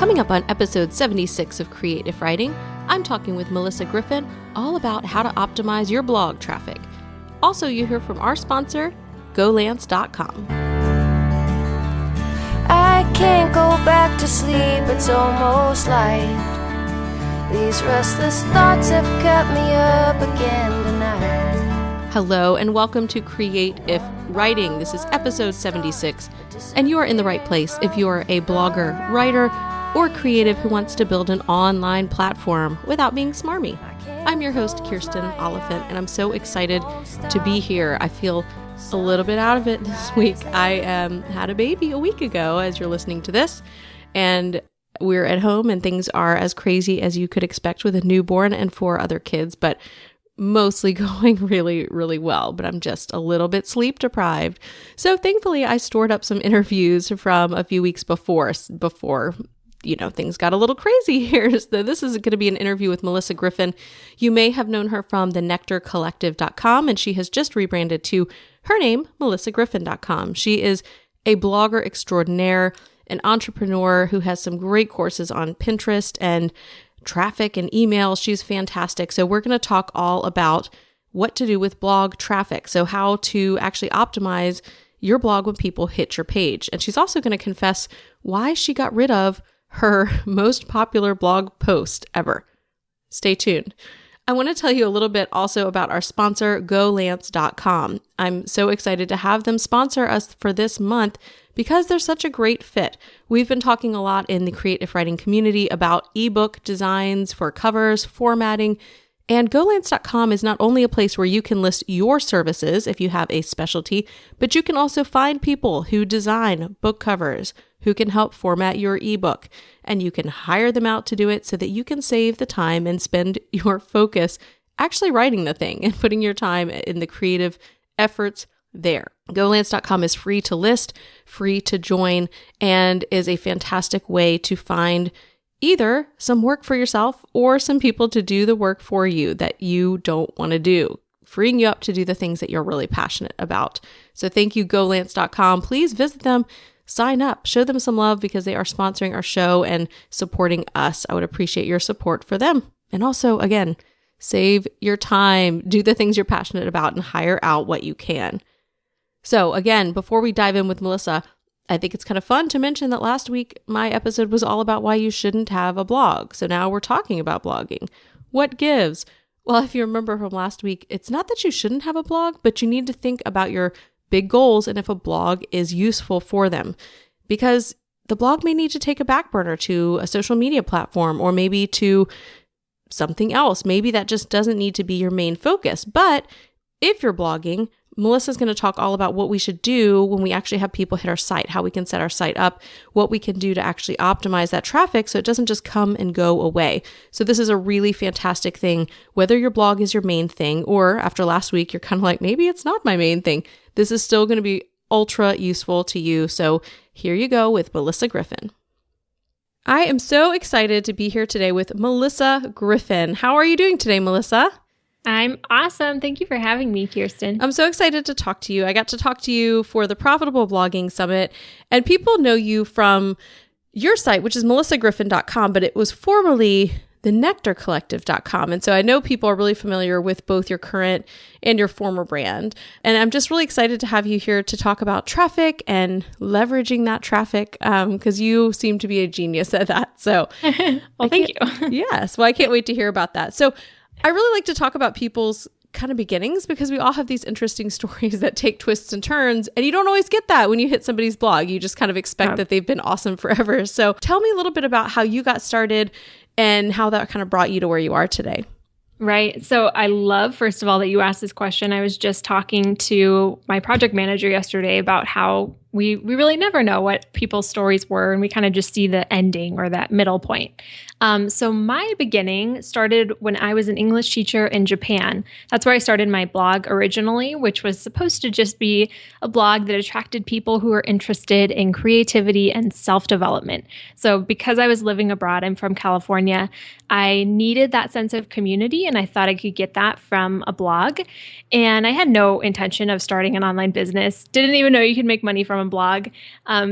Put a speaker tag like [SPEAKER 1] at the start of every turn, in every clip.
[SPEAKER 1] Coming up on episode 76 of Creative Writing, I'm talking with Melyssa Griffin all about how to optimize your blog traffic. Also, you hear from our sponsor, GoLance.com.
[SPEAKER 2] I can't go back to sleep, it's almost light. These restless thoughts have kept me up again tonight.
[SPEAKER 1] Hello, and welcome to Creative Writing. This is episode 76, and you are in the right place if you are a blogger, writer, or creative who wants to build an online platform without being smarmy. I'm your host, Kirsten Oliphant, and I'm so excited to be here. I feel a little bit out of it this week. I had a baby a week ago as you're listening to this, and we're at home and things are as crazy as you could expect with a newborn and 4 other kids, but mostly going really, really well. But I'm just a little bit sleep deprived. So thankfully, I stored up some interviews from a few weeks before things got a little crazy here. So this is going to be an interview with Melyssa Griffin. You may have known her from the nectarcollective.com, and she has just rebranded to her name, melissagriffin.com. She is a blogger extraordinaire, an entrepreneur who has some great courses on Pinterest and traffic and email. She's fantastic. So we're going to talk all about what to do with blog traffic. So how to actually optimize your blog when people hit your page. And she's also going to confess why she got rid of her most popular blog post ever. Stay tuned. I want to tell you a little bit also about our sponsor, GoLance.com. I'm so excited to have them sponsor us for this month because they're such a great fit. We've been talking a lot in the creative writing community about ebook designs for covers, formatting, and GoLance.com is not only a place where you can list your services if you have a specialty, but you can also find people who design book covers, who can help format your ebook, and you can hire them out to do it so that you can save the time and spend your focus actually writing the thing and putting your time in the creative efforts there. GoLance.com is free to list, free to join, and is a fantastic way to find either some work for yourself or some people to do the work for you that you don't want to do, freeing you up to do the things that you're really passionate about. So thank you, GoLance.com. Please visit them, sign up, show them some love because they are sponsoring our show and supporting us. I would appreciate your support for them. And also, again, save your time, do the things you're passionate about, and hire out what you can. So again, before we dive in with Melyssa, I think it's kind of fun to mention that last week, my episode was all about why you shouldn't have a blog. So now we're talking about blogging. What gives? Well, if you remember from last week, it's not that you shouldn't have a blog, but you need to think about your big goals and if a blog is useful for them. Because the blog may need to take a back burner to a social media platform or maybe to something else. Maybe that just doesn't need to be your main focus. But if you're blogging, Melyssa's going to talk all about what we should do when we actually have people hit our site, how we can set our site up, what we can do to actually optimize that traffic so it doesn't just come and go away. So this is a really fantastic thing, whether your blog is your main thing or after last week, you're kind of like, maybe it's not my main thing. This is still going to be ultra useful to you. So here you go with Melyssa Griffin. I am so excited to be here today with Melyssa Griffin. How are you doing today, Melyssa?
[SPEAKER 3] I'm awesome. Thank you for having me, Kirsten.
[SPEAKER 1] I'm so excited to talk to you. I got to talk to you for the Profitable Blogging Summit, and people know you from your site, which is melissagriffin.com, but it was formerly the nectarcollective.com. And so I know people are really familiar with both your current and your former brand. And I'm just really excited to have you here to talk about traffic and leveraging that traffic because you seem to be a genius at that. So,
[SPEAKER 3] well, thank you.
[SPEAKER 1] Yes. Well, I can't wait to hear about that. So I really like to talk about people's kind of beginnings because we all have these interesting stories that take twists and turns, and you don't always get that when you hit somebody's blog. You just kind of expect that they've been awesome forever. So tell me a little bit about how you got started and how that kind of brought you to where you are today.
[SPEAKER 3] Right. So I love, first of all, that you asked this question. I was just talking to my project manager yesterday about how we really never know what people's stories were, and we kind of just see the ending or that middle point. So my beginning started when I was an English teacher in Japan. That's where I started my blog originally, which was supposed to just be a blog that attracted people who were interested in creativity and self-development. So because I was living abroad, I'm from California, I needed that sense of community, and I thought I could get that from a blog. And I had no intention of starting an online business. Didn't even know you could make money from from a blog.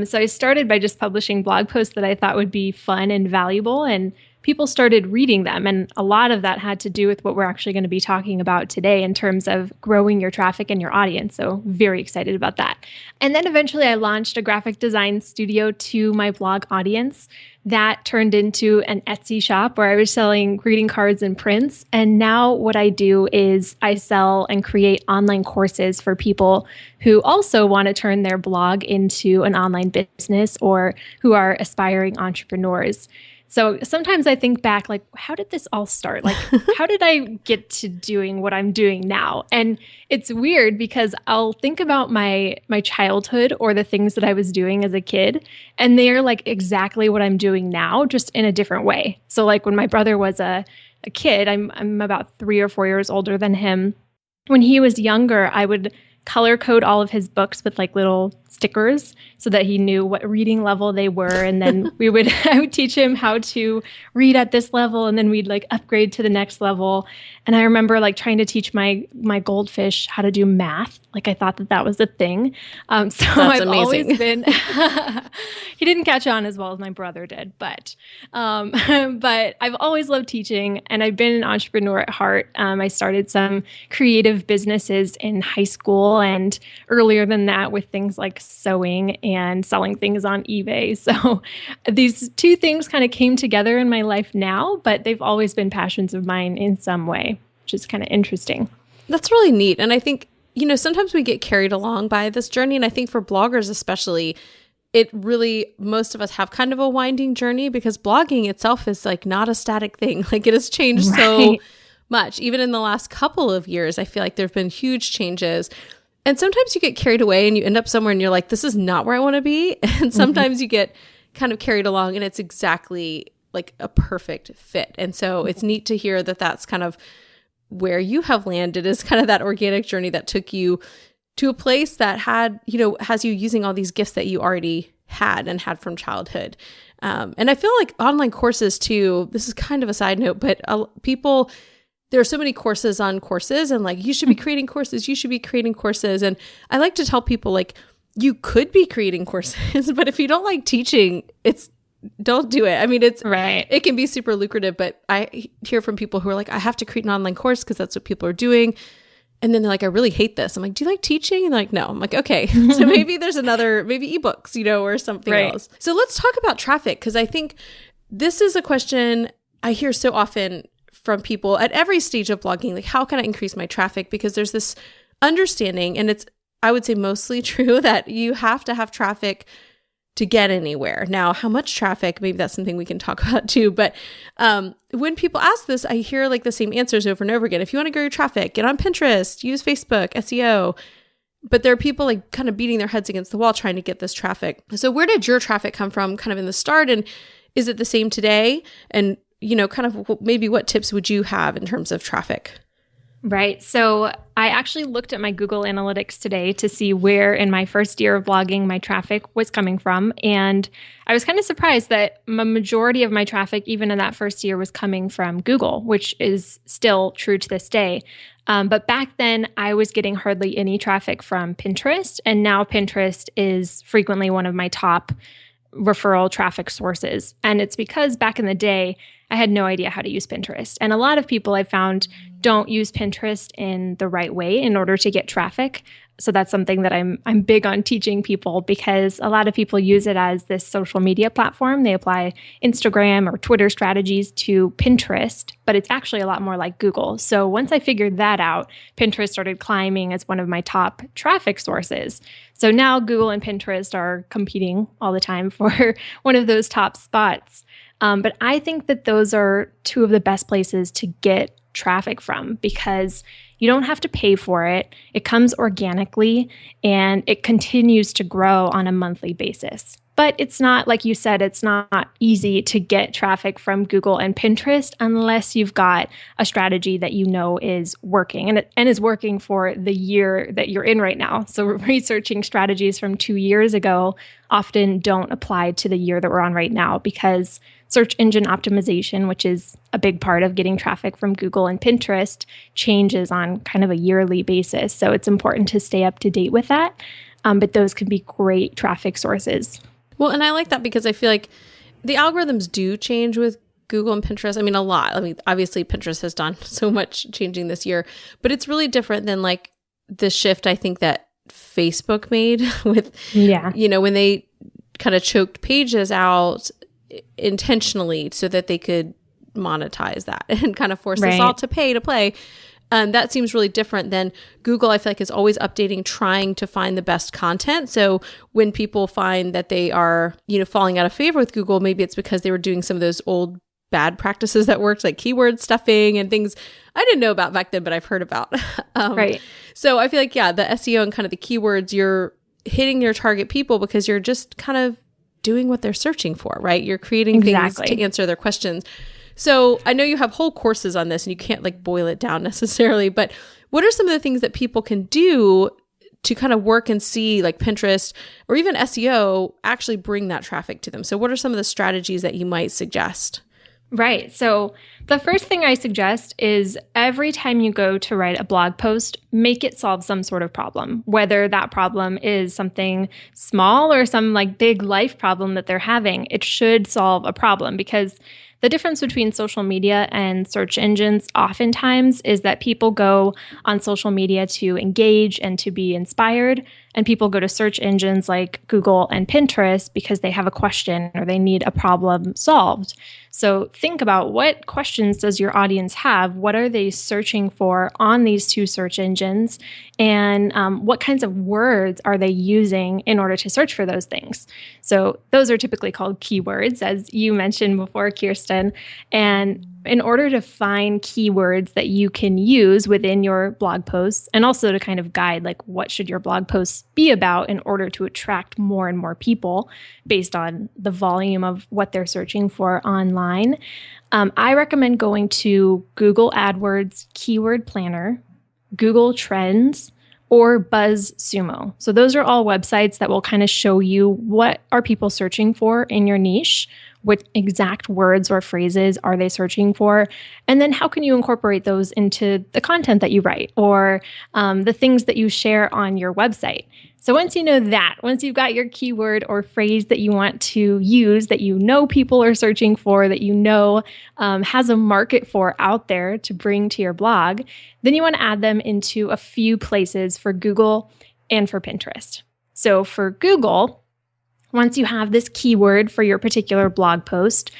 [SPEAKER 3] So I started by just publishing blog posts that I thought would be fun and valuable, and people started reading them. And a lot of that had to do with what we're actually going to be talking about today in terms of growing your traffic and your audience. So very excited about that. And then eventually I launched a graphic design studio to my blog audience. That turned into an Etsy shop where I was selling greeting cards and prints. And now what I do is I sell and create online courses for people who also want to turn their blog into an online business or who are aspiring entrepreneurs. So sometimes I think back, like, how did this all start? Like, how did I get to doing what I'm doing now? And it's weird because I'll think about my childhood or the things that I was doing as a kid, and they're like exactly what I'm doing now, just in a different way. So like when my brother was a kid, I'm about 3 or 4 years older than him. When he was younger, I would color code all of his books with like little stickers so that he knew what reading level they were. And then I would teach him how to read at this level, and then we'd like upgrade to the next level. And I remember like trying to teach my goldfish how to do math. Like I thought that was a thing. So
[SPEAKER 1] That's
[SPEAKER 3] I've
[SPEAKER 1] amazing.
[SPEAKER 3] always been, he didn't catch on as well as my brother did, but I've always loved teaching, and I've been an entrepreneur at heart. I started some creative businesses in high school and earlier than that with things like sewing and selling things on eBay. So these two things kind of came together in my life now, but they've always been passions of mine in some way, which is kind of interesting.
[SPEAKER 1] That's really neat. And I think, sometimes we get carried along by this journey. And I think for bloggers especially, most of us have kind of a winding journey because blogging itself is like not a static thing. Like it has changed so much. Even in the last couple of years, I feel like there have been huge changes. And sometimes you get carried away and you end up somewhere and you're like, this is not where I want to be. And sometimes you get kind of carried along and it's exactly like a perfect fit. And so it's neat to hear that that's kind of where you have landed, is kind of that organic journey that took you to a place that had, has you using all these gifts that you already had and had from childhood. And I feel like online courses too, this is kind of a side note, but there are so many courses on courses, and like, you should be creating courses, And I like to tell people, like, you could be creating courses, but if you don't like teaching, don't do it. I mean, it can be super lucrative, but I hear from people who are like, I have to create an online course because that's what people are doing. And then they're like, I really hate this. I'm like, do you like teaching? And they're like, no. I'm like, okay. So maybe there's maybe ebooks, or something else. So let's talk about traffic, because I think this is a question I hear so often from people at every stage of blogging. Like, how can I increase my traffic? Because there's this understanding, and it's, I would say, mostly true, that you have to have traffic to get anywhere. Now, how much traffic, maybe that's something we can talk about too. But when people ask this, I hear like the same answers over and over again. If you want to grow your traffic, get on Pinterest, use Facebook, SEO. But there are people like kind of beating their heads against the wall trying to get this traffic. So where did your traffic come from kind of in the start? And is it the same today? And, kind of maybe what tips would you have in terms of traffic?
[SPEAKER 3] Right. So I actually looked at my Google Analytics today to see where in my first year of blogging my traffic was coming from. And I was kind of surprised that a majority of my traffic, even in that first year, was coming from Google, which is still true to this day. But back then, I was getting hardly any traffic from Pinterest. And now Pinterest is frequently one of my top referral traffic sources. And it's because back in the day, I had no idea how to use Pinterest. And a lot of people I found don't use Pinterest in the right way in order to get traffic. So that's something that I'm big on teaching people, because a lot of people use it as this social media platform. They apply Instagram or Twitter strategies to Pinterest, but it's actually a lot more like Google. So once I figured that out, Pinterest started climbing as one of my top traffic sources. So now Google and Pinterest are competing all the time for one of those top spots. But I think that those are two of the best places to get traffic from, because you don't have to pay for it. It comes organically and it continues to grow on a monthly basis. But it's not, like you said, it's not easy to get traffic from Google and Pinterest unless you've got a strategy that you know is working and is working for the year that you're in right now. So researching strategies from 2 years ago often don't apply to the year that we're on right now, because search engine optimization, which is a big part of getting traffic from Google and Pinterest, changes on kind of a yearly basis. So it's important to stay up to date with that. but those can be great traffic sources.
[SPEAKER 1] Well, and I like that because I feel like the algorithms do change with Google and Pinterest. I mean, a lot. I mean, obviously Pinterest has done so much changing this year, but it's really different than like the shift I think that Facebook made with, when they kind of choked pages out intentionally so that they could monetize that and kind of force us all to pay to play. That seems really different than Google. I feel like is always updating, trying to find the best content. So when people find that they are, falling out of favor with Google, maybe it's because they were doing some of those old bad practices that worked, like keyword stuffing and things I didn't know about back then, but I've heard about. Right. So I feel like, the SEO and kind of the keywords, you're hitting your target people because you're just kind of doing what they're searching for, right? You're creating things to answer their questions. So I know you have whole courses on this and you can't like boil it down necessarily, but what are some of the things that people can do to kind of work and see like Pinterest or even SEO actually bring that traffic to them? So what are some of the strategies that you might suggest?
[SPEAKER 3] Right. So the first thing I suggest is every time you go to write a blog post, make it solve some sort of problem, whether that problem is something small or some like big life problem that they're having. It should solve a problem because the difference between social media and search engines oftentimes is that people go on social media to engage and to be inspired, and people go to search engines like Google and Pinterest because they have a question or they need a problem solved. So think about what questions does your audience have? What are they searching for on these two search engines? And what kinds of words are they using in order to search for those things? So those are typically called keywords, as you mentioned before, Kirsten. And in order to find keywords that you can use within your blog posts, and also to kind of guide like what should your blog posts be about in order to attract more and more people based on the volume of what they're searching for online, I recommend going to Google AdWords Keyword Planner, Google Trends, or BuzzSumo. So those are all websites that will kind of show you what are people searching for in your niche, what exact words or phrases are they searching for, and then how can you incorporate those into the content that you write or the things that you share on your website. So once you know that, once you've got your keyword or phrase that you want to use, that you know people are searching for, that you know has a market for out there to bring to your blog, then you want to add them into a few places for Google and for Pinterest. So for Google, once you have this keyword for your particular blog post,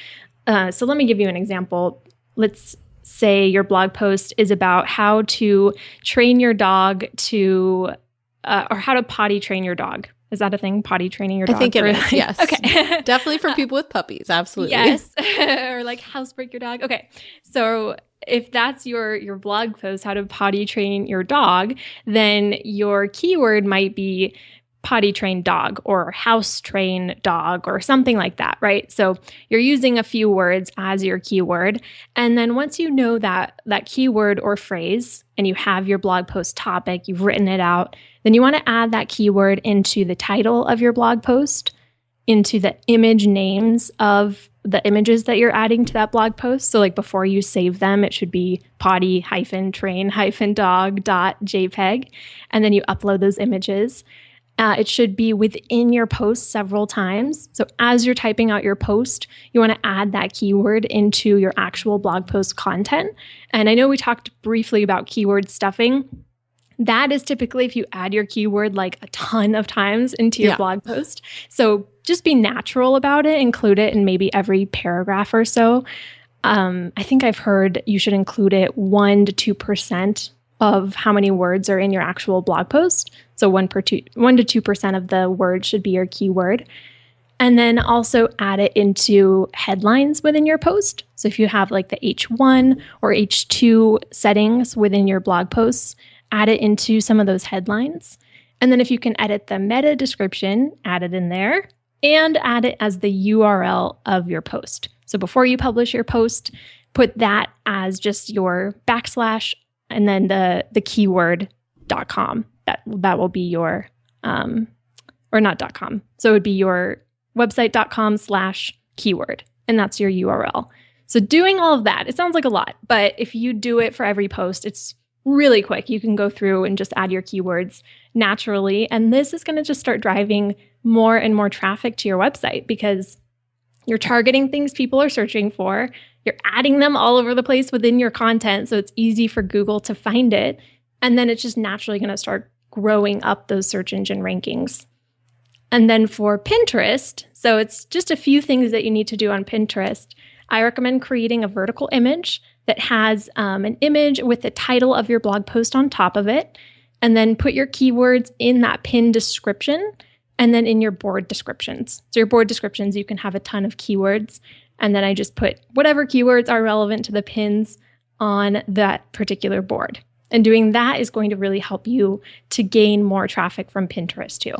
[SPEAKER 3] so let me give you an example. Let's say your blog post is about how to train your dog to or how to potty train your dog. Is that a thing? Potty training your dog?
[SPEAKER 1] I think it is, yes.
[SPEAKER 3] Okay.
[SPEAKER 1] Definitely for people with puppies, absolutely.
[SPEAKER 3] Yes. Or like housebreak your dog. Okay. So if that's your blog post, how to potty train your dog, then your keyword might be potty trained dog or house train dog or something like that, right? So you're using a few words as your keyword. And then once you know that keyword or phrase and you have your blog post topic, you've written it out, then you want to add that keyword into the title of your blog post, into the image names of the images that you're adding to that blog post. So like before you save them, it should be potty-train-dog.jpg. And then you upload those images. It should be within your post several times. So as you're typing out your post, you want to add that keyword into your actual blog post content. And I know we talked briefly about keyword stuffing. That is typically if you add your keyword like a ton of times into your blog post. So just be natural about it. Include it in maybe every paragraph or so. I think I've heard you should include it 1 to 2% of how many words are in your actual blog post. So 1 to 2% of the word should be your keyword. And then also add it into headlines within your post. So if you have like the H1 or H2 settings within your blog posts, add it into some of those headlines. And then if you can edit the meta description, add it in there and add it as the URL of your post. So before you publish your post, put that as just your / and then the keyword .com. That will be your, or not .com. So it would be your website.com/keyword, and that's your URL. So doing all of that, it sounds like a lot, but if you do it for every post, it's really quick. You can go through and just add your keywords naturally. And this is going to just start driving more and more traffic to your website because you're targeting things people are searching for. You're adding them all over the place within your content. So it's easy for Google to find it. And then it's just naturally going to start growing up those search engine rankings. And then for Pinterest, so it's just a few things that you need to do on Pinterest. I recommend creating a vertical image that has an image with the title of your blog post on top of it. And then put your keywords in that pinned description and then in your board descriptions. So your board descriptions, you can have a ton of keywords. And then I just put whatever keywords are relevant to the pins on that particular board. And doing that is going to really help you to gain more traffic from Pinterest too.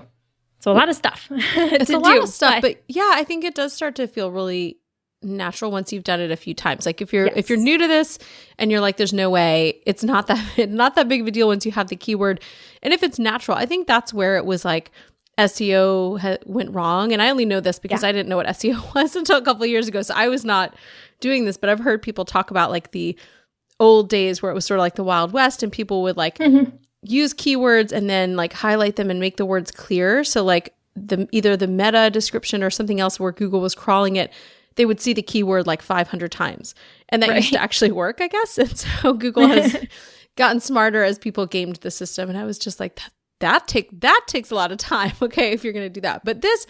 [SPEAKER 3] So a lot of stuff.
[SPEAKER 1] It's a lot of stuff, but yeah, I think it does start to feel really natural once you've done it a few times. Like if you're new to this and you're like, there's no way, it's not that big of a deal once you have the keyword. And if it's natural, I think that's where it was like SEO went wrong. And I only know this because I didn't know what SEO was until a couple of years ago. So I was not doing this, but I've heard people talk about like the old days where it was sort of like the Wild West and people would like use keywords and then like highlight them and make the words clear. So like either the meta description or something else where Google was crawling it, they would see the keyword like 500 times. And that used to actually work, I guess. And so Google has gotten smarter as people gamed the system. And I was just like, that takes a lot of time, okay, if you're going to do that. But this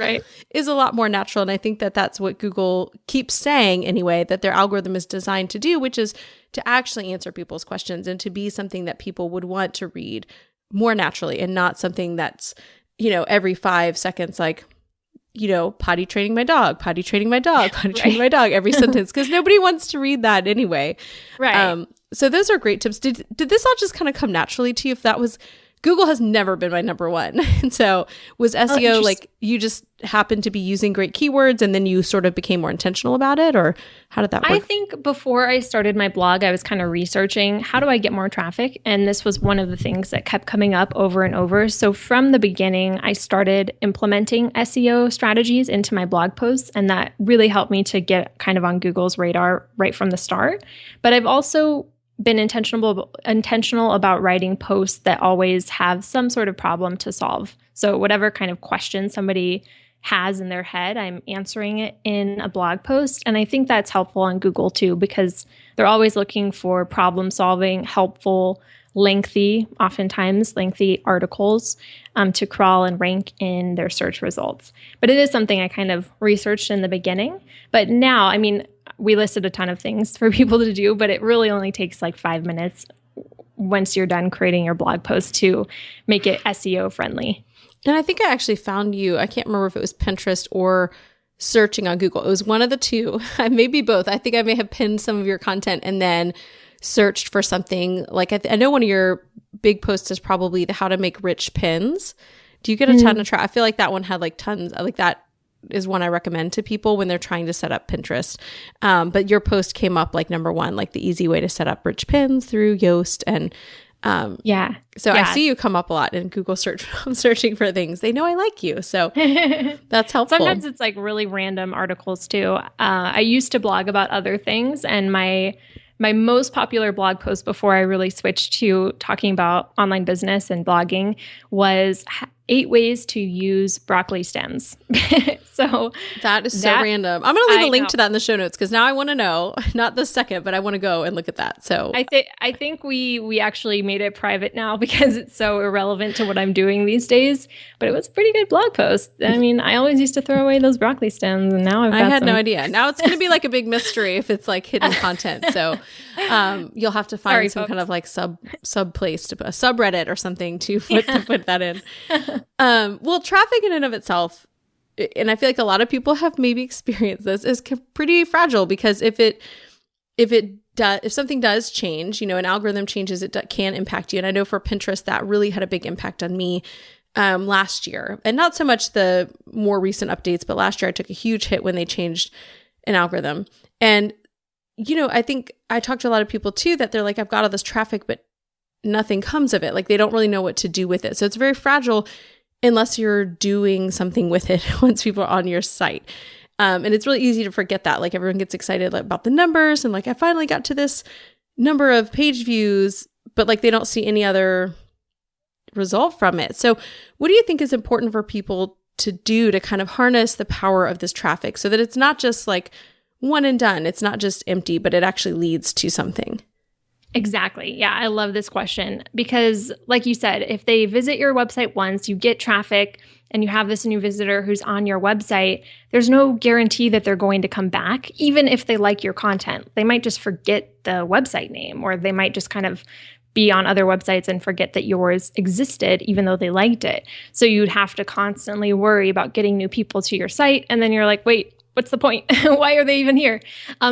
[SPEAKER 1] is a lot more natural. And I think that that's what Google keeps saying anyway, that their algorithm is designed to do, which is to actually answer people's questions and to be something that people would want to read more naturally and not something that's, every 5 seconds, like, potty training my dog, potty training my dog, potty training my dog, every sentence, because nobody wants to read that anyway.
[SPEAKER 3] Right.
[SPEAKER 1] So those are great tips. Did this all just kind of come naturally to you? If that was, Google has never been my number one. And so was SEO like you just happened to be using great keywords and then you sort of became more intentional about it, or how did that work?
[SPEAKER 3] I think before I started my blog, I was kind of researching how do I get more traffic? And this was one of the things that kept coming up over and over. So from the beginning, I started implementing SEO strategies into my blog posts, and that really helped me to get kind of on Google's radar right from the start. But I've also been intentional about writing posts that always have some sort of problem to solve. So whatever kind of question somebody has in their head, I'm answering it in a blog post. And I think that's helpful on Google too, because they're always looking for problem solving, helpful, oftentimes lengthy articles to crawl and rank in their search results. But it is something I kind of researched in the beginning. But now, I mean, we listed a ton of things for people to do, but it really only takes like 5 minutes once you're done creating your blog post to make it SEO friendly.
[SPEAKER 1] And I think I actually found you, I can't remember if it was Pinterest or searching on Google. It was one of the two, maybe both. I think I may have pinned some of your content and then searched for something like, I know one of your big posts is probably the how to make rich pins. Do you get a ton of traffic? I feel like that one had like tons, like that is one I recommend to people when they're trying to set up Pinterest. But your post came up like number one, like the easy way to set up rich pins through Yoast. And so I see you come up a lot in Google search. I'm searching for things. They know I like you. So that's helpful.
[SPEAKER 3] Sometimes it's like really random articles too. I used to blog about other things, and my most popular blog post before I really switched to talking about online business and blogging was 8 ways to use broccoli stems. So
[SPEAKER 1] that is so random. I'm going to leave a link to that in the show notes because now I want to know, not the second, but I want to go and look at that. So
[SPEAKER 3] I think we actually made it private now because it's so irrelevant to what I'm doing these days. But it was a pretty good blog post. I mean, I always used to throw away those broccoli stems, and now I had
[SPEAKER 1] no idea. Now it's going to be like a big mystery if it's like hidden content. So you'll have to find some kind of like sub place to put a subreddit or something to put that in. Well, traffic in and of itself, and I feel like a lot of people have maybe experienced this, is pretty fragile because if something does change, an algorithm changes, it can impact you. And I know for Pinterest, that really had a big impact on me last year, and not so much the more recent updates, but last year I took a huge hit when they changed an algorithm. And, I think I talked to a lot of people too, that they're like, I've got all this traffic, but nothing comes of it. Like they don't really know what to do with it. So it's very fragile unless you're doing something with it once people are on your site. And it's really easy to forget that. Like everyone gets excited about the numbers and like, I finally got to this number of page views, but like they don't see any other result from it. So what do you think is important for people to do to kind of harness the power of this traffic so that it's not just like one and done, it's not just empty, but it actually leads to something?
[SPEAKER 3] Exactly. Yeah, I love this question because like you said, if they visit your website once, you get traffic and you have this new visitor who's on your website, there's no guarantee that they're going to come back, even if they like your content. They might just forget the website name, or they might just kind of be on other websites and forget that yours existed, even though they liked it. So you'd have to constantly worry about getting new people to your site. And then you're like, wait, what's the point? Why are they even here?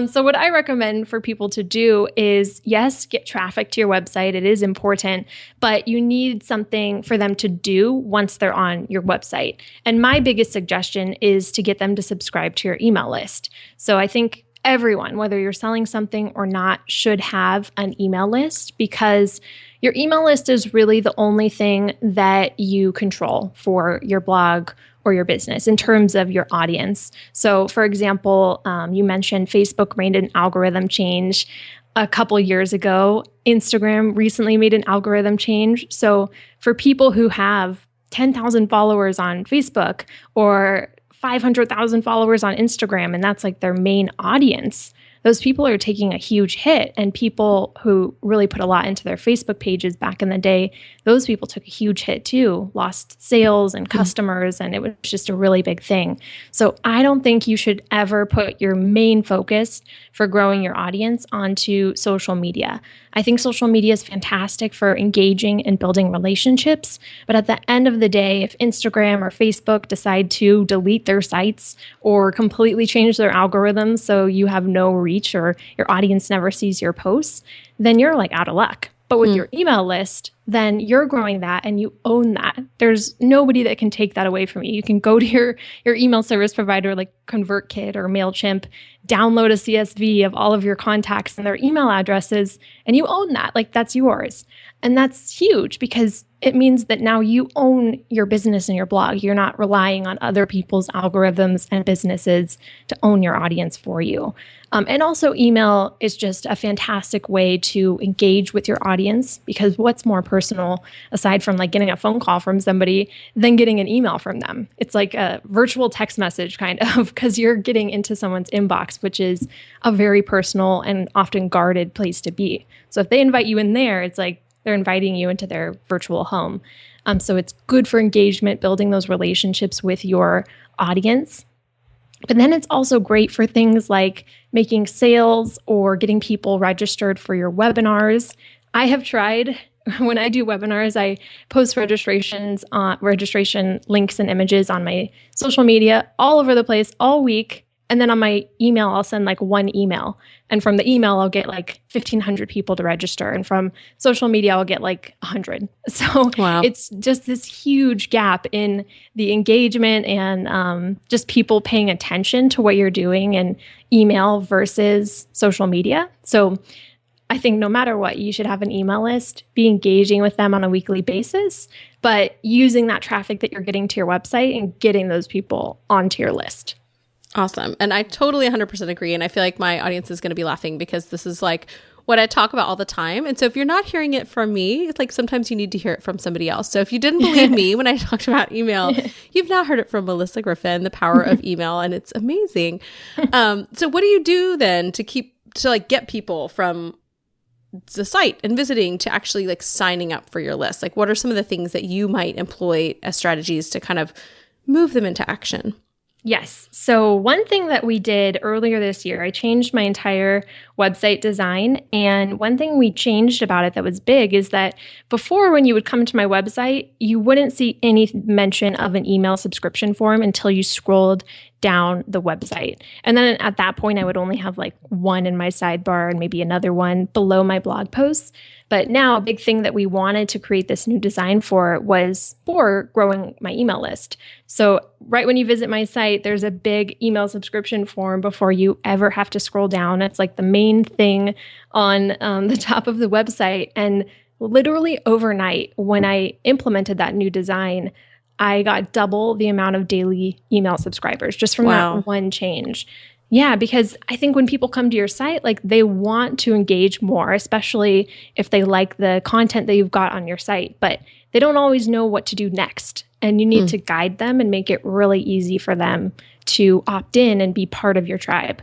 [SPEAKER 3] So what I recommend for people to do is, yes, get traffic to your website. It is important, but you need something for them to do once they're on your website. And my biggest suggestion is to get them to subscribe to your email list. So I think everyone, whether you're selling something or not, should have an email list, because your email list is really the only thing that you control for your blog or your business in terms of your audience. So for example, you mentioned Facebook made an algorithm change a couple years ago. Instagram recently made an algorithm change. So for people who have 10,000 followers on Facebook or 500,000 followers on Instagram, and that's like their main audience, those people are taking a huge hit. And people who really put a lot into their Facebook pages back in the day, those people took a huge hit too, lost sales and customers, and it was just a really big thing. So I don't think you should ever put your main focus for growing your audience onto social media. I think social media is fantastic for engaging and building relationships. But at the end of the day, if Instagram or Facebook decide to delete their sites or completely change their algorithms so you have no reach or your audience never sees your posts, then you're like out of luck. But with your email list, then you're growing that and you own that. There's nobody that can take that away from you. You can go to your email service provider like ConvertKit or MailChimp, download a CSV of all of your contacts and their email addresses, and you own that. Like that's yours. And that's huge because it means that now you own your business and your blog. You're not relying on other people's algorithms and businesses to own your audience for you. And also email is just a fantastic way to engage with your audience, because what's more personal aside from like getting a phone call from somebody than getting an email from them? It's like a virtual text message kind of, because you're getting into someone's inbox, which is a very personal and often guarded place to be. So if they invite you in there, it's like they're inviting you into their virtual home. So it's good for engagement, building those relationships with your audience. But then it's also great for things like making sales or getting people registered for your webinars. I have tried, when I do webinars, I post registration links and images on my social media all over the place all week. And then on my email, I'll send like one email. And from the email, I'll get like 1,500 people to register. And from social media, I'll get like 100. So It's just this huge gap in the engagement and just people paying attention to what you're doing in email versus social media. So I think no matter what, you should have an email list, be engaging with them on a weekly basis, but using that traffic that you're getting to your website and getting those people onto your list.
[SPEAKER 1] Awesome. And I totally 100% agree. And I feel like my audience is going to be laughing because this is like what I talk about all the time. And so if you're not hearing it from me, it's like sometimes you need to hear it from somebody else. So if you didn't believe me when I talked about email, you've now heard it from Melyssa Griffin, the power of email, and it's amazing. So what do you do then to get people from the site and visiting to actually like signing up for your list? Like what are some of the things that you might employ as strategies to kind of move them into action?
[SPEAKER 3] Yes. So one thing that we did earlier this year, I changed my entire website design. And one thing we changed about it that was big is that before, when you would come to my website, you wouldn't see any mention of an email subscription form until you scrolled down the website. And then at that point, I would only have like one in my sidebar and maybe another one below my blog posts. But now a big thing that we wanted to create this new design for was for growing my email list. So right when you visit my site, there's a big email subscription form before you ever have to scroll down. It's like the main thing on the top of the website. And literally overnight, when I implemented that new design, I got double the amount of daily email subscribers just from that one change. Yeah, because I think when people come to your site, like they want to engage more, especially if they like the content that you've got on your site, but they don't always know what to do next. And you need to guide them and make it really easy for them to opt in and be part of your tribe.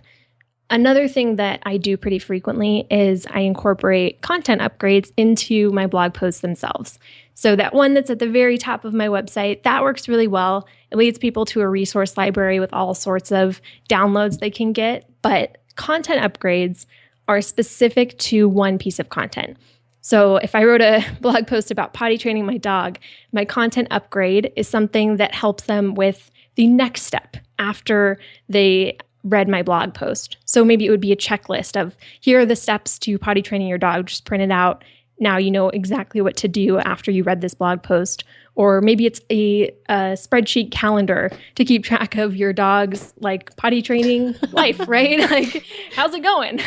[SPEAKER 3] Another thing that I do pretty frequently is I incorporate content upgrades into my blog posts themselves. So that one that's at the very top of my website, that works really well. It leads people to a resource library with all sorts of downloads they can get. But content upgrades are specific to one piece of content. So if I wrote a blog post about potty training my dog, my content upgrade is something that helps them with the next step after they read my blog post. So maybe it would be a checklist of here are the steps to potty training your dog, just print it out. Now you know exactly what to do after you read this blog post. Or maybe it's a spreadsheet calendar to keep track of your dog's like potty training life, right? Like, how's it going?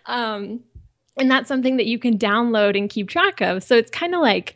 [SPEAKER 3] And that's something that you can download and keep track of. So it's kind of like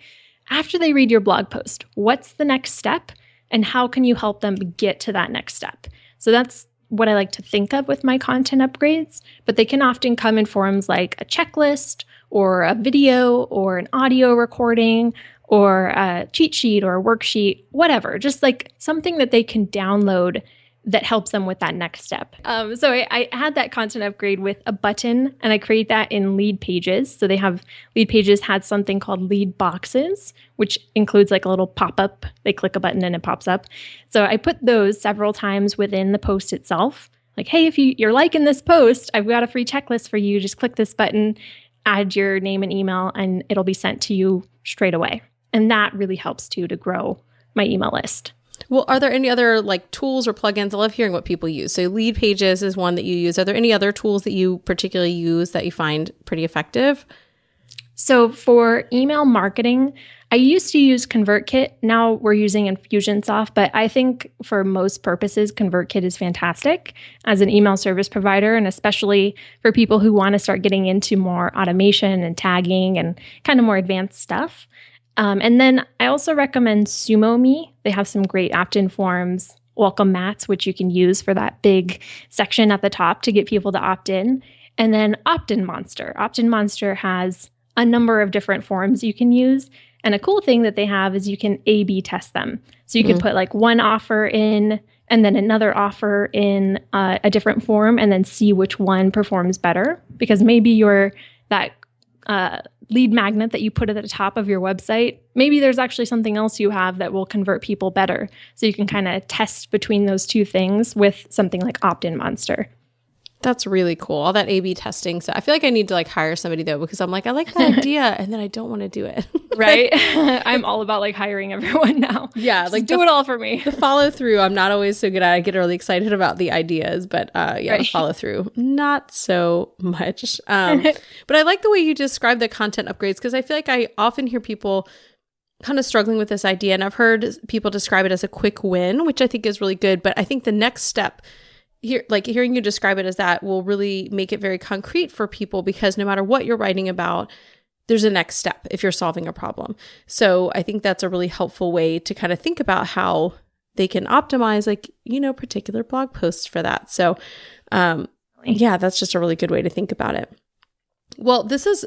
[SPEAKER 3] after they read your blog post, what's the next step and how can you help them get to that next step? So that's what I like to think of with my content upgrades, but they can often come in forms like a checklist or a video or an audio recording or a cheat sheet or a worksheet, whatever, just like something that they can download that helps them with that next step. So I add that content upgrade with a button and I create that in lead pages. So they have lead pages had something called lead boxes, which includes like a little pop-up. They click a button and it pops up. So I put those several times within the post itself. Like, hey, if you're liking this post, I've got a free checklist for you. Just click this button, add your name and email, and it'll be sent to you straight away. And that really helps too to grow my email list.
[SPEAKER 1] Well, are there any other like tools or plugins? I love hearing what people use. So lead pages is one that you use. Are there any other tools that you particularly use that you find pretty effective?
[SPEAKER 3] So for email marketing, I used to use ConvertKit. Now we're using Infusionsoft, but I think for most purposes, ConvertKit is fantastic as an email service provider, and especially for people who want to start getting into more automation and tagging and kind of more advanced stuff. And then I also recommend SumoMe. They have some great opt-in forms, welcome mats, which you can use for that big section at the top to get people to opt in. And then OptinMonster. OptinMonster has a number of different forms you can use. And a cool thing that they have is you can A/B test them. So you can put like one offer in and then another offer in a different form and then see which one performs better. Because maybe you're that lead magnet that you put at the top of your website, maybe there's actually something else you have that will convert people better. So you can kind of test between those two things with something like OptinMonster.
[SPEAKER 1] That's really cool. All that A/B testing. So I feel like I need to like hire somebody though, because I'm like, I like that idea and then I don't want to do it.
[SPEAKER 3] Right? I'm all about like hiring everyone now.
[SPEAKER 1] Yeah.
[SPEAKER 3] Just
[SPEAKER 1] like
[SPEAKER 3] do it all for me.
[SPEAKER 1] The follow through, I'm not always so good at. I get really excited about the ideas, but right. The follow through, not so much. But I like the way you describe the content upgrades, because I feel like I often hear people kind of struggling with this idea, and I've heard people describe it as a quick win, which I think is really good. But I think the next step here, like hearing you describe it as that, will really make it very concrete for people, because no matter what you're writing about, there's a next step if you're solving a problem. So I think that's a really helpful way to kind of think about how they can optimize, like, you know, particular blog posts for that. So yeah, that's just a really good way to think about it. Well, this has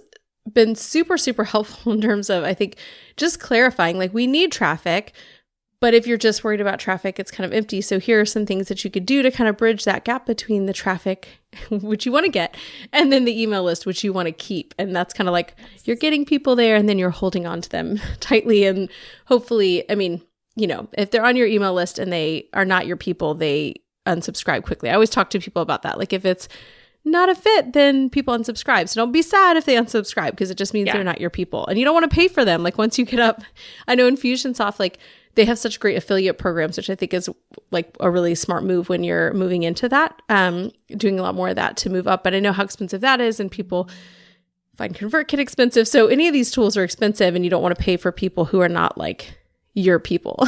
[SPEAKER 1] been super, super helpful in terms of, I think, just clarifying, like, we need traffic, but if you're just worried about traffic, it's kind of empty. So here are some things that you could do to kind of bridge that gap between the traffic, which you want to get, and then the email list, which you want to keep. And that's kind of like you're getting people there and then you're holding on to them tightly. And hopefully, I mean, you know, if they're on your email list and they are not your people, they unsubscribe quickly. I always talk to people about that. Like if it's not a fit, then people unsubscribe. So don't be sad if they unsubscribe, because it just means they're not your people. And you don't want to pay for them. Like once you get up, I know Infusionsoft, like they have such great affiliate programs, which I think is like a really smart move when you're moving into that, doing a lot more of that to move up. But I know how expensive that is, and people find ConvertKit expensive. So any of these tools are expensive, and you don't want to pay for people who are not like your people.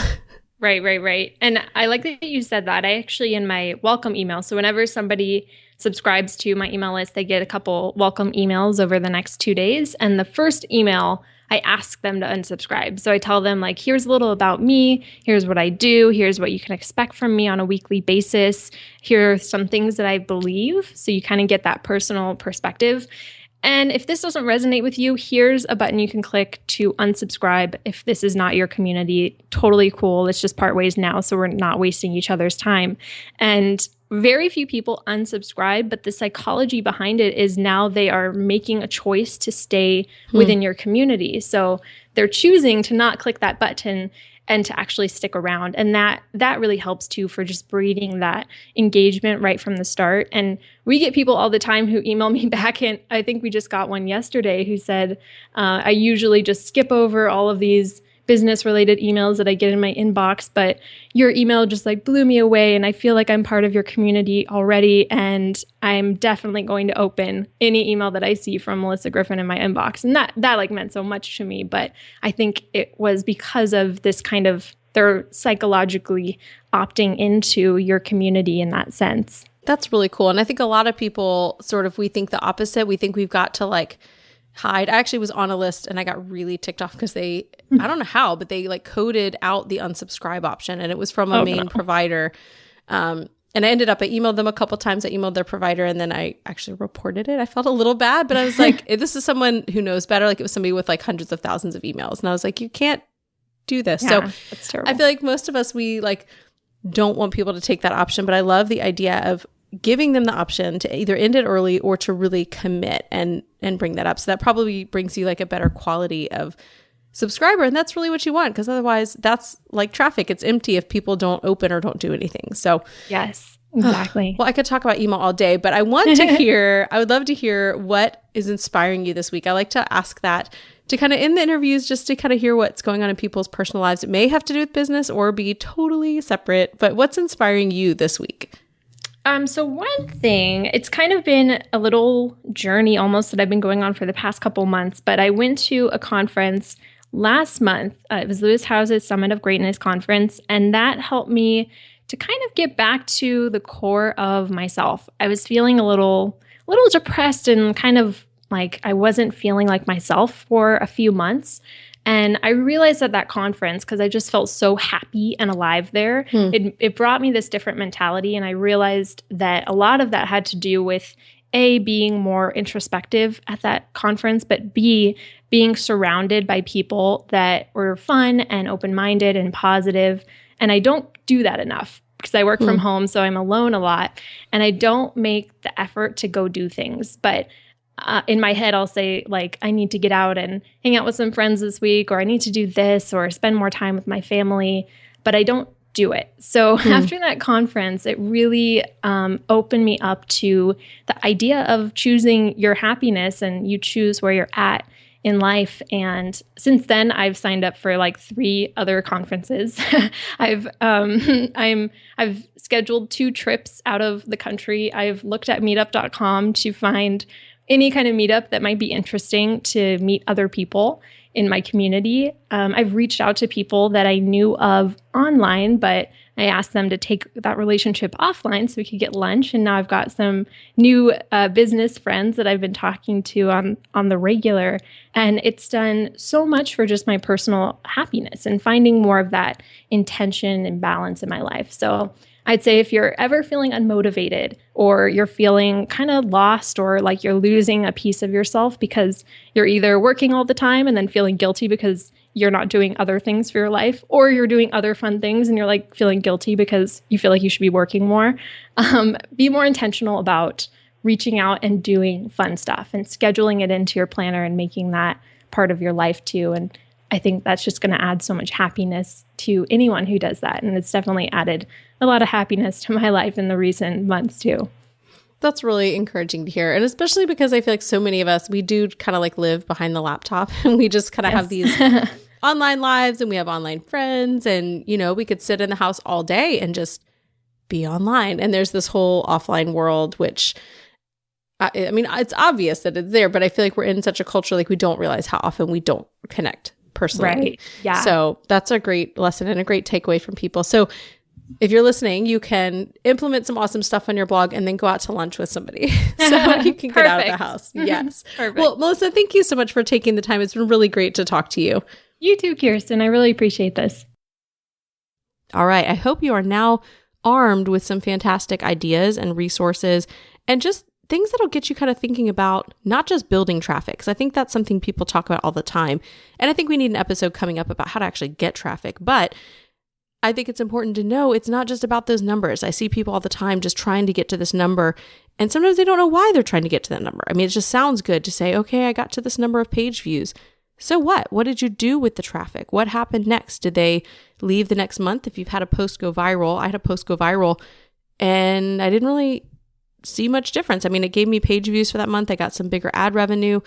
[SPEAKER 3] Right. And I like that you said that. I actually, in my welcome email, so whenever somebody subscribes to my email list, they get a couple welcome emails over the next 2 days. And the first email I ask them to unsubscribe. So I tell them like, here's a little about me. Here's what I do. Here's what you can expect from me on a weekly basis. Here are some things that I believe. So you kind of get that personal perspective. And if this doesn't resonate with you, here's a button you can click to unsubscribe. If this is not your community, totally cool. Let's just part ways now so we're not wasting each other's time. And very few people unsubscribe, but the psychology behind it is now they are making a choice to stay within your community. So they're choosing to not click that button and to actually stick around. And that really helps too for just breeding that engagement right from the start. And we get people all the time who email me back, and I think we just got one yesterday who said, I usually just skip over all of these business-related emails that I get in my inbox, but your email just like blew me away, and I feel like I'm part of your community already, and I'm definitely going to open any email that I see from Melyssa Griffin in my inbox. And that like meant so much to me, but I think it was because of this kind of, they're psychologically opting into your community in that sense.
[SPEAKER 1] That's really cool. And I think a lot of people we think the opposite. We think we've got to like hide. I actually was on a list and I got really ticked off because I don't know how, but they like coded out the unsubscribe option, and it was from a main provider. And I emailed them a couple times. I emailed their provider, and then I actually reported it. I felt a little bad, but I was like, this is someone who knows better. Like it was somebody with like hundreds of thousands of emails. And I was like, you can't do this.
[SPEAKER 3] Yeah,
[SPEAKER 1] so
[SPEAKER 3] that's terrible.
[SPEAKER 1] I feel like most of us, we like don't want people to take that option, but I love the idea of giving them the option to either end it early or to really commit and bring that up. So that probably brings you like a better quality of subscriber. And that's really what you want, because otherwise that's like traffic. It's empty if people don't open or don't do anything. So
[SPEAKER 3] yes, exactly.
[SPEAKER 1] Well, I could talk about email all day, but I want to hear, I would love to hear what is inspiring you this week. I like to ask that to kind of end the interviews, just to kind of hear what's going on in people's personal lives. It may have to do with business or be totally separate, but what's inspiring you this week?
[SPEAKER 3] So one thing, it's kind of been a little journey almost that I've been going on for the past couple months, but I went to a conference last month. It was Lewis Howes' Summit of Greatness conference, and that helped me to kind of get back to the core of myself. I was feeling a little depressed and kind of like I wasn't feeling like myself for a few months. And I realized at that conference, because I just felt so happy and alive there, it brought me this different mentality. And I realized that a lot of that had to do with A, being more introspective at that conference, but B, being surrounded by people that were fun and open-minded and positive. And I don't do that enough because I work from home, so I'm alone a lot. And I don't make the effort to go do things. But in my head, I'll say, like, I need to get out and hang out with some friends this week, or I need to do this, or spend more time with my family, but I don't do it. So after that conference, it really opened me up to the idea of choosing your happiness, and you choose where you're at in life. And since then, I've signed up for like 3 other conferences. I've scheduled 2 trips out of the country. I've looked at meetup.com to find any kind of meetup that might be interesting to meet other people in my community. I've reached out to people that I knew of online, but I asked them to take that relationship offline so we could get lunch. And now I've got some new business friends that I've been talking to on the regular. And it's done so much for just my personal happiness and finding more of that intention and balance in my life. So I'd say if you're ever feeling unmotivated, or you're feeling kind of lost, or like you're losing a piece of yourself because you're either working all the time and then feeling guilty because you're not doing other things for your life, or you're doing other fun things and you're like feeling guilty because you feel like you should be working more, be more intentional about reaching out and doing fun stuff and scheduling it into your planner and making that part of your life too. And I think that's just going to add so much happiness to anyone who does that. And it's definitely added a lot of happiness to my life in the recent months too.
[SPEAKER 1] That's really encouraging to hear. And especially because I feel like so many of us, we do kind of like live behind the laptop, and we just kind of have these online lives, and we have online friends, and, you know, we could sit in the house all day and just be online. And there's this whole offline world, which I mean, it's obvious that it's there, but I feel like we're in such a culture, like we don't realize how often we don't connect personally.
[SPEAKER 3] Right. Yeah.
[SPEAKER 1] So that's a great lesson and a great takeaway from people. So if you're listening, you can implement some awesome stuff on your blog and then go out to lunch with somebody so you can get out of the house. Yes.
[SPEAKER 3] Perfect.
[SPEAKER 1] Well, Melyssa, thank you so much for taking the time. It's been really great to talk to you.
[SPEAKER 3] You too, Kirsten. I really appreciate this.
[SPEAKER 1] All right. I hope you are now armed with some fantastic ideas and resources and just things that'll get you kind of thinking about not just building traffic, because I think that's something people talk about all the time. And I think we need an episode coming up about how to actually get traffic. But I think it's important to know it's not just about those numbers. I see people all the time just trying to get to this number, and sometimes they don't know why they're trying to get to that number. I mean, it just sounds good to say, okay, I got to this number of page views. So what? What did you do with the traffic? What happened next? Did they leave the next month? If you've had a post go viral, I had a post go viral and I didn't really see much difference. I mean, it gave me page views for that month. I got some bigger ad revenue.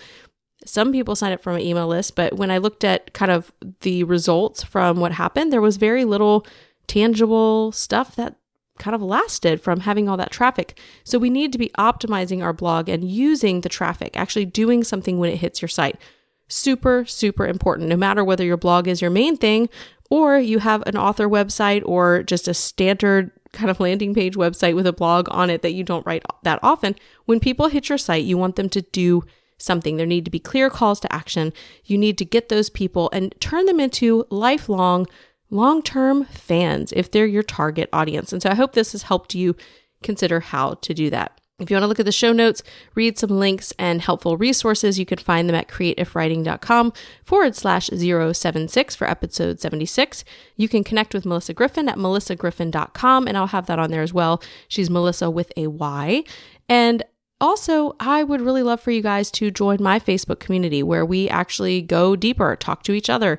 [SPEAKER 1] Some people signed up for my email list, but when I looked at kind of the results from what happened, there was very little tangible stuff that kind of lasted from having all that traffic. So we need to be optimizing our blog and using the traffic, actually doing something when it hits your site. Super, super important, no matter whether your blog is your main thing or you have an author website or just a standard kind of landing page website with a blog on it that you don't write that often. When people hit your site, you want them to do something. There need to be clear calls to action. You need to get those people and turn them into lifelong, long-term fans if they're your target audience. And so I hope this has helped you consider how to do that. If you want to look at the show notes, read some links and helpful resources, you can find them at creativewriting.com/076 for episode 76. You can connect with Melyssa Griffin at melissagriffin.com, and I'll have that on there as well. She's Melyssa with a Y. And also, I would really love for you guys to join my Facebook community where we actually go deeper, talk to each other,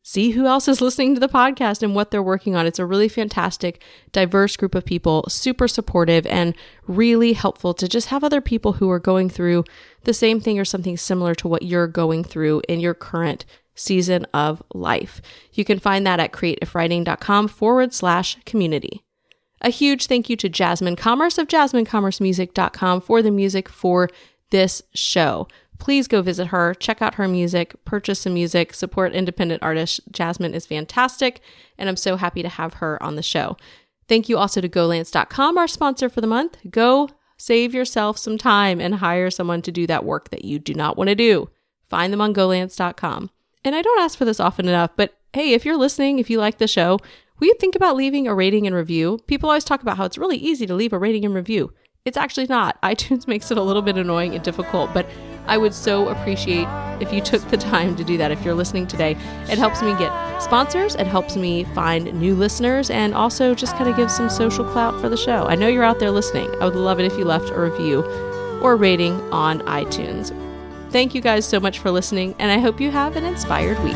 [SPEAKER 1] see who else is listening to the podcast and what they're working on. It's a really fantastic, diverse group of people, super supportive and really helpful to just have other people who are going through the same thing or something similar to what you're going through in your current season of life. You can find that at creativewriting.com/community. A huge thank you to Jasmine Commerce of jasminecommercemusic.com for the music for this show. Please go visit her, check out her music, purchase some music, support independent artists. Jasmine is fantastic, and I'm so happy to have her on the show. Thank you also to GoLance.com, our sponsor for the month. Go save yourself some time and hire someone to do that work that you do not want to do. Find them on GoLance.com. And I don't ask for this often enough, but hey, if you're listening, if you like the show, will you think about leaving a rating and review? People always talk about how it's really easy to leave a rating and review. It's actually not. iTunes makes it a little bit annoying and difficult, but I would so appreciate if you took the time to do that. If you're listening today, it helps me get sponsors. It helps me find new listeners and also just kind of give some social clout for the show. I know you're out there listening. I would love it if you left a review or rating on iTunes. Thank you guys so much for listening, and I hope you have an inspired week.